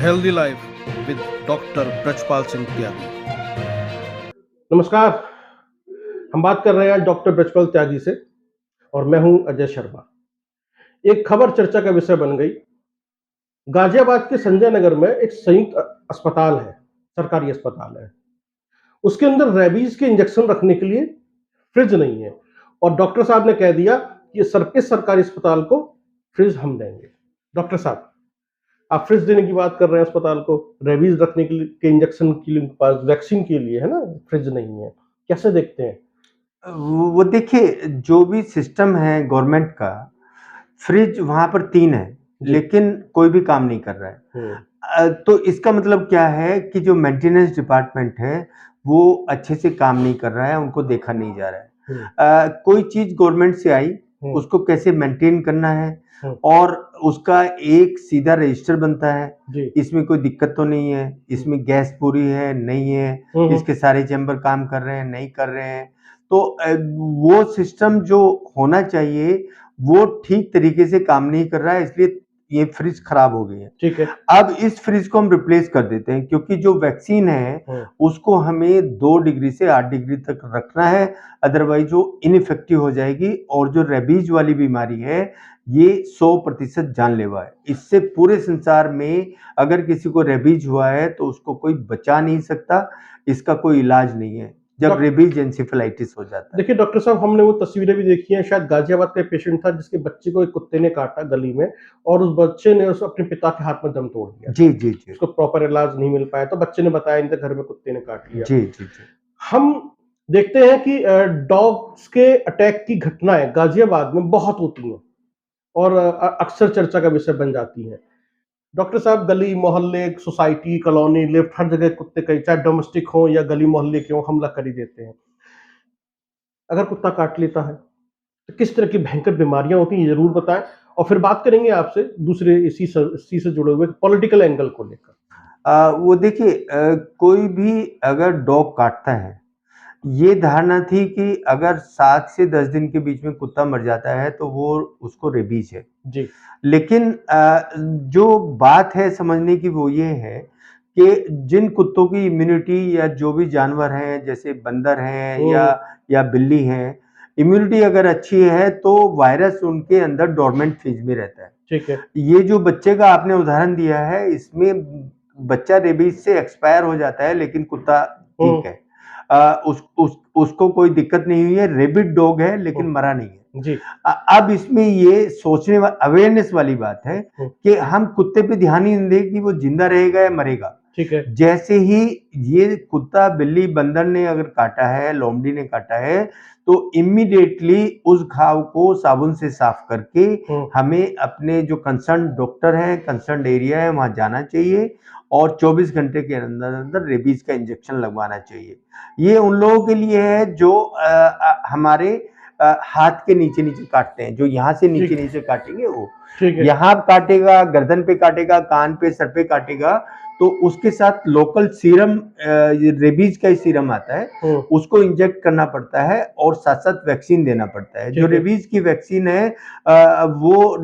Healthy life with doctor Brajpal Singh Tyagi. नमस्कार। हम बात कर रहे हैं आज डॉक्टर ब्रजपाल त्यागी से और मैं हूं अजय शर्मा। एक खबर चर्चा का विषय बन गई। गाजियाबाद के संजय नगर में एक संयुक्त अस्पताल है, सरकारी अस्पताल है। उसके अंदर रेबीज के इंजेक्शन रखने के लिए फ्रिज नहीं है और डॉक्टर साहब ने कह दिया कि इस सरकारी अस्पताल को फ्रिज हम देंगे। डॉक्टर साहब, आप फ्रिज देने की बात कर रहे हैं अस्पताल को, रेबीज रखने के लिए के इंजेक्शन के लिए पास वैक्सीन के लिए, है ना, फ्रिज नहीं है। कैसे देखते हैं? वो देखिए, जो भी सिस्टम है गवर्नमेंट का, फ्रिज वहाँ पर 3 है, लेकिन कोई भी काम नहीं कर रहा है। तो इसका मतलब क्या है कि जो मेंटेनेंस डिपार्टमेंट है, वो अच्छे से काम नहीं कर रहा है, उनको देखा नहीं जा रहा है। कोई चीज़ गवर्नमेंट से आई, उसको कैसे मेंटेन करना है और उसका एक सीधा रजिस्टर बनता है। इसमें कोई दिक्कत तो नहीं है, इसमें गैस पूरी है, नहीं है, इसके सारे चैम्बर काम कर रहे हैं, नहीं कर रहे हैं। तो वो सिस्टम जो होना चाहिए वो ठीक तरीके से काम नहीं कर रहा है, इसलिए ये फ्रिज खराब हो गई है। ठीक है। अब इस फ्रिज को हम रिप्लेस कर देते हैं, क्योंकि जो वैक्सीन है उसको हमें 2 डिग्री से 8 डिग्री तक रखना है, अदरवाइज वो इनइफेक्टिव हो जाएगी। और जो रेबीज वाली बीमारी है ये 100% जानलेवा है। इससे पूरे संसार में अगर किसी को रेबीज हुआ है तो उसको कोई बचा नहीं सकता, इसका कोई इलाज नहीं है जब रेबीज एन्सेफेलाइटिस हो जाता है। देखिए डॉक्टर साहब, हमने वो तस्वीरें भी देखी हैं। शायद गाजियाबाद का एक पेशेंट था जिसके बच्चे को एक कुत्ते ने काटा गली में और उस बच्चे ने अपने पिता के हाथ में दम तोड़ दिया। जी जी जी। उसको प्रॉपर इलाज नहीं मिल पाया तो बच्चे ने बताया इनके घर में कुत्ते ने काट लिया। जी जी जी। हम देखते हैं कि डॉग्स के अटैक की घटनाएं गाजियाबाद में बहुत होती हैं और अक्सर चर्चा का विषय बन जाती हैं। डॉक्टर साहब, गली मोहल्ले, सोसाइटी, कॉलोनी, लिफ्ट, हर जगह कुत्ते कई, चाहे डोमेस्टिक हो या गली मोहल्ले के हो, हमला कर ही देते हैं। अगर कुत्ता काट लेता है तो किस तरह की भयंकर बीमारियां होती हैं, ये जरूर बताएं। और फिर बात करेंगे आपसे दूसरे इसी से जुड़े हुए पॉलिटिकल एंगल को लेकर। वो देखिए, कोई भी अगर डॉग काटता है, ये धारणा थी कि अगर 7 से 10 दिन के बीच में कुत्ता मर जाता है तो वो उसको रेबीज है जी। लेकिन जो बात है समझने की वो ये है कि जिन कुत्तों की इम्यूनिटी, या जो भी जानवर हैं जैसे बंदर हैं या बिल्ली हैं, इम्यूनिटी अगर अच्छी है तो वायरस उनके अंदर डोरमेंट फेज में रहता है। ठीक है। ये जो बच्चे का आपने उदाहरण दिया है, इसमें बच्चा रेबीज से एक्सपायर हो जाता है लेकिन कुत्ता ठीक है। उसको कोई दिक्कत नहीं हुई है, रेबिड डॉग है लेकिन मरा नहीं है जी। अब इसमें ये सोचने अवेयरनेस वाली बात है कि हम कुत्ते पे ध्यान ही नहीं दें कि वो जिंदा रहेगा या मरेगा। ठीक है। जैसे ही ये कुत्ता, बिल्ली, बंदर ने अगर काटा है, लोमड़ी ने काटा है, तो इमीडिएटली उस घाव को साबुन से साफ करके हमें अपने जो कंसर्न डॉक्टर है, कंसर्न एरिया है, वहां जाना चाहिए और 24 घंटे के अंदर अंदर रेबीज का इंजेक्शन लगवाना चाहिए। ये उन लोगों के लिए है जो हमारे हाथ के नीचे नीचे काटते हैं, जो यहाँ से नीचे नीचे काटेंगे वो यहाँ काटेगा, गर्दन पे काटेगा, कान पे, सर पे काटेगा, तो उसके साथ लोकल सीरम, रेबीज का ही सीरम आता है, उसको इंजेक्ट करना पड़ता है और साथ साथ वैक्सीन देना पड़ता है। जो रेबीज की वैक्सीन है वो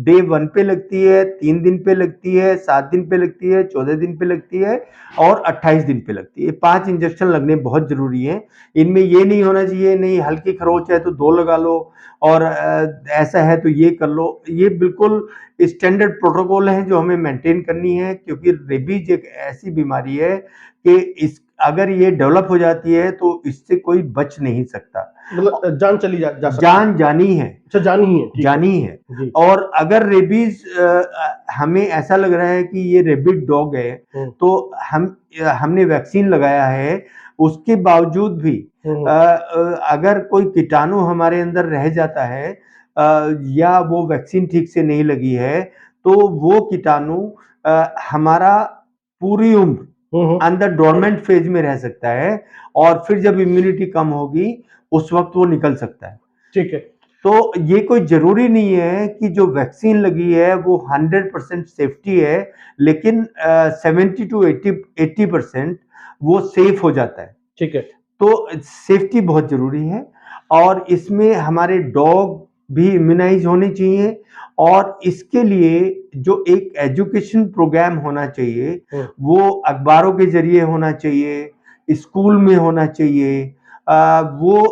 डे 1 पे लगती है, 3 दिन पे लगती है, 7 दिन पे लगती है, 14 दिन पे लगती है और 28 दिन पे लगती है। 5 इंजेक्शन लगने बहुत जरूरी है। इनमें ये नहीं होना चाहिए नहीं हल्की खरोच है तो 2 लगा लो और ऐसा है तो ये कर लो। ये बिल्कुल स्टैंडर्ड प्रोटोकॉल है जो हमें मेंटेन करनी है, क्योंकि रेबीज एक ऐसी बीमारी है कि अगर ये डेवलप हो जाती है तो इससे कोई बच नहीं सकता। मतलब जान चली जा सकती है। जान जानी है। अच्छा, जानी है। और अगर रेबीज हमें ऐसा लग रहा है कि ये रेबिड डॉग है तो हमने वैक्सीन लगाया है, उसके बावजूद भी अगर कोई कीटाणु हमारे अंदर रह जाता है या वो वैक्सीन ठीक से नहीं लगी है तो वो कीटाणु हमारा पूरी उम्र अंदर डोरमेंट फेज में रह सकता है और फिर जब इम्यूनिटी कम होगी उस वक्त वो निकल सकता है। ठीक है। तो ये कोई जरूरी नहीं है कि जो वैक्सीन लगी है वो 100% सेफ्टी है, लेकिन 70 to 80% वो सेफ हो जाता है। ठीक है। तो सेफ्टी बहुत जरूरी है और इसमें हमारे डॉग भी इम्यूनाइज होने चाहिए। और इसके लिए जो एक एजुकेशन प्रोग्राम होना चाहिए वो अखबारों के जरिए होना चाहिए, स्कूल में होना चाहिए, वो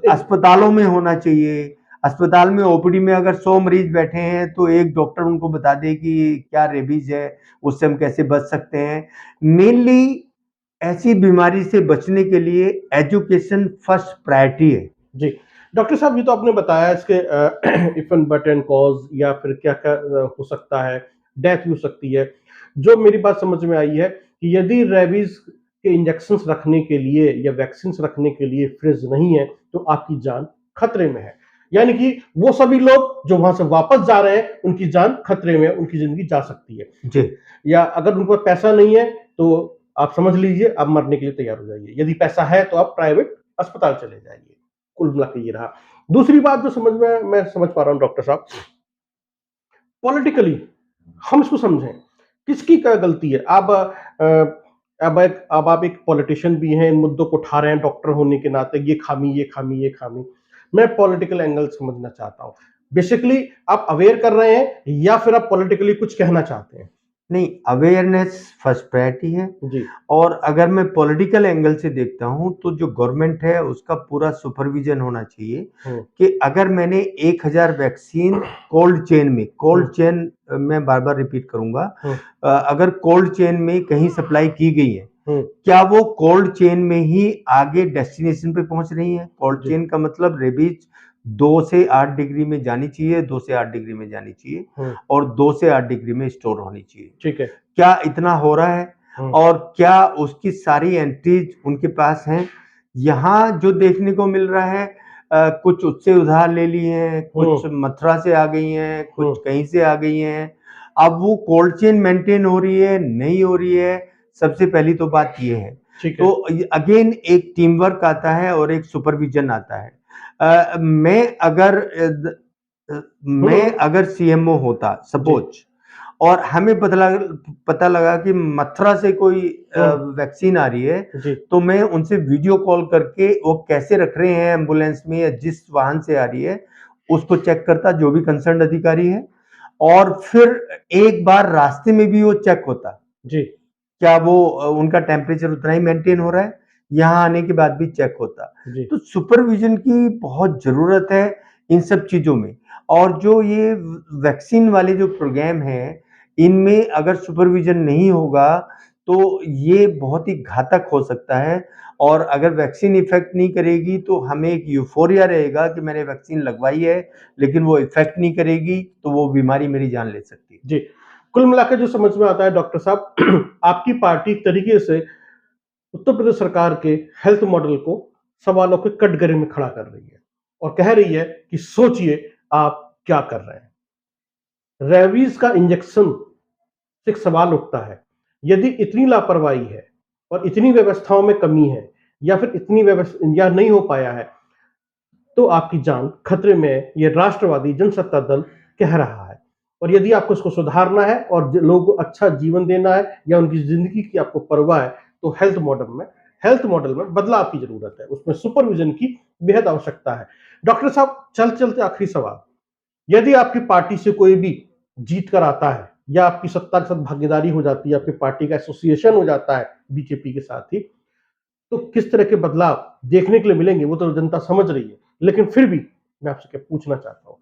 अस्पतालों में होना चाहिए। अस्पताल में ओपीडी में अगर 100 मरीज बैठे हैं तो एक डॉक्टर उनको बता दे कि क्या रेबीज है, उससे हम कैसे बच सकते हैं। मेनली ऐसी बीमारी से बचने के लिए एजुकेशन फर्स्ट प्रायोरिटी है। जी डॉक्टर साहब, ये तो आपने बताया इसके if and but and cause या फिर क्या क्या हो सकता है, डेथ भी हो सकती है। जो मेरी बात समझ में आई है कि यदि रेबीज के इंजेक्शन रखने के लिए या वैक्सीन रखने के लिए फ्रिज नहीं है तो आपकी जान खतरे में है। यानी कि वो सभी लोग जो वहां से वापस जा रहे हैं उनकी जान खतरे में है, उनकी जिंदगी जा सकती है। जी या अगर उनके पास पैसा नहीं है तो आप समझ लीजिए आप मरने के लिए तैयार हो जाइए। यदि पैसा है तो आप प्राइवेट अस्पताल चले जाइए। कुल मिला के ये रहा। दूसरी बात जो समझ में मैं समझ पा रहा हूं डॉक्टर साहब, पॉलिटिकली हम इसको समझें किसकी क्या गलती है। अब आप एक पॉलिटिशियन भी हैं, इन मुद्दों को उठा रहे हैं डॉक्टर होने के नाते, ये खामी ये खामी ये खामी। मैं पॉलिटिकल एंगल समझना चाहता हूं। बेसिकली आप अवेयर कर रहे हैं या फिर आप पॉलिटिकली कुछ कहना चाहते हैं? नहीं, अवेयरनेस फर्स्ट प्रायोरिटी है। जी और अगर मैं पॉलिटिकल एंगल से देखता हूं तो जो गवर्नमेंट है उसका पूरा सुपरविजन होना चाहिए कि अगर मैंने 1000 वैक्सीन कोल्ड चेन मैं बार बार रिपीट करूंगा, अगर कोल्ड चेन में कहीं सप्लाई की गई है, क्या वो कोल्ड चेन में ही आगे डेस्टिनेशन पे पहुंच रही है? कोल्ड जी। चेन का मतलब रेबीज 2 से 8 डिग्री में जानी चाहिए, 2 से 8 डिग्री में जानी चाहिए और 2 से 8 डिग्री में स्टोर होनी चाहिए। ठीक है। क्या इतना हो रहा है? और क्या उसकी सारी एंट्रीज उनके पास हैं? यहाँ जो देखने को मिल रहा है, कुछ उससे उधार ले ली हैं, कुछ मथुरा से आ गई हैं, कुछ कहीं से आ गई हैं। अब वो कोल्ड चेन मेंटेन हो रही है, नहीं हो रही है, सबसे पहली तो बात ये है। तो अगेन एक टीम वर्क आता है और एक सुपरविजन आता है। मैं अगर सीएमओ होता सपोज, और हमें पता लगा कि मथुरा से कोई वैक्सीन आ रही है, तो मैं उनसे वीडियो कॉल करके वो कैसे रख रहे हैं एम्बुलेंस में या जिस वाहन से आ रही है उसको चेक करता, जो भी कंसर्न अधिकारी है। और फिर एक बार रास्ते में भी वो चेक होता जी क्या वो उनका टेम्परेचर उतना ही मेंटेन हो रहा है, यहाँ आने के बाद भी चेक होता। तो सुपरविजन की बहुत जरूरत है इन सब चीजों में। और जो ये वैक्सीन वाले जो प्रोग्राम है, इनमें अगर सुपरविजन नहीं होगा तो ये बहुत ही घातक हो सकता है। और अगर वैक्सीन इफेक्ट नहीं करेगी तो हमें एक यूफोरिया रहेगा कि मैंने वैक्सीन लगवाई है, लेकिन वो इफेक्ट नहीं करेगी तो वो बीमारी मेरी जान ले सकती है। जी, कुल मिलाकर जो समझ में आता है डॉक्टर साहब, आपकी पार्टी एक तरीके से उत्तर प्रदेश सरकार के हेल्थ मॉडल को सवालों के कटघरे में खड़ा कर रही है और कह रही है कि सोचिए आप क्या कर रहे हैं। रेबीज का इंजेक्शन से एक सवाल उठता है, यदि इतनी लापरवाही है और इतनी व्यवस्थाओं में कमी है या फिर इतनी व्यवस्था या नहीं हो पाया है तो आपकी जान खतरे में है, ये राष्ट्रवादी जनसत्ता दल कह रहा है। और यदि आपको इसको सुधारना है और लोगों को अच्छा जीवन देना है या उनकी जिंदगी की आपको परवाह है तो हेल्थ मॉडल में बदलाव की जरूरत है, उसमें सुपरविजन की बेहद आवश्यकता है। डॉक्टर साहब, चलते आखिरी सवाल, यदि आपकी पार्टी से कोई भी जीत कर आता है या आपकी सत्ता के साथ भागीदारी हो जाती है, आपकी पार्टी का एसोसिएशन हो जाता है बीजेपी के साथ ही, तो किस तरह के बदलाव देखने के लिए मिलेंगे वो तो जनता समझ रही है, लेकिन फिर भी मैं आपसे क्या पूछना चाहता हूं,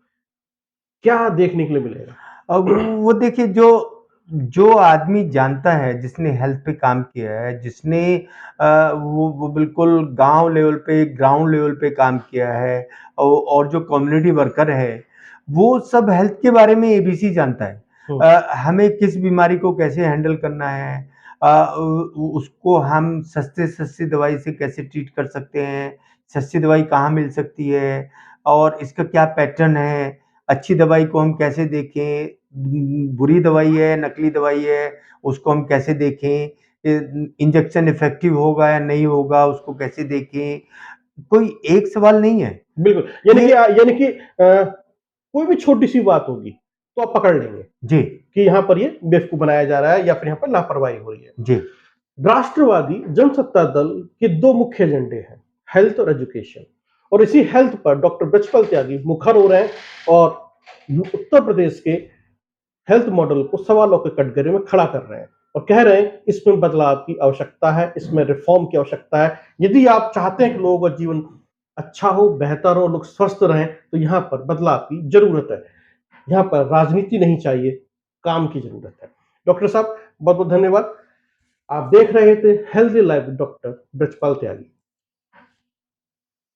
क्या देखने के लिए मिलेगा? अब वो देखिए, जो आदमी जानता है, जिसने हेल्थ पे काम किया है, जिसने वो बिल्कुल गांव लेवल पे, ग्राउंड लेवल पे काम किया है, और जो कम्युनिटी वर्कर है, वो सब हेल्थ के बारे में एबीसी जानता है। हमें किस बीमारी को कैसे हैंडल करना है, उसको हम सस्ते दवाई से कैसे ट्रीट कर सकते हैं, सस्ती दवाई कहाँ मिल सकती है और इसका क्या पैटर्न है, अच्छी दवाई को हम कैसे देखें, बुरी दवाई है, नकली दवाई है, उसको हम कैसे देखें, इंजेक्शन इफेक्टिव होगा या नहीं होगा, उसको कैसे देखें। कोई एक सवाल नहीं है। बिल्कुल, यानी कि कोई भी छोटी सी बात होगी तो आप पकड़ लेंगे जी कि यहाँ पर ये बेवकूफ बनाया जा रहा है या फिर यहाँ पर लापरवाही हो रही है। जी। राष्ट्रवादी जनसत्ता दल के दो मुख्य एजेंडे हैं, हेल्थ और एजुकेशन, और इसी हेल्थ पर डॉक्टर ब्रजपाल त्यागी मुखर हो रहे हैं और उत्तर प्रदेश के हेल्थ मॉडल को सवालों के कटघरे में खड़ा कर रहे हैं और कह रहे हैं इसमें बदलाव की आवश्यकता है, इसमें रिफॉर्म की आवश्यकता है। यदि आप चाहते हैं कि लोगों का जीवन अच्छा हो, बेहतर हो, लोग स्वस्थ रहें, तो यहाँ पर बदलाव की जरूरत है। यहाँ पर राजनीति नहीं चाहिए, काम की जरूरत है। डॉक्टर साहब बहुत बहुत धन्यवाद। आप देख रहे थे हेल्दी लाइफ डॉक्टर ब्रजपाल त्यागी।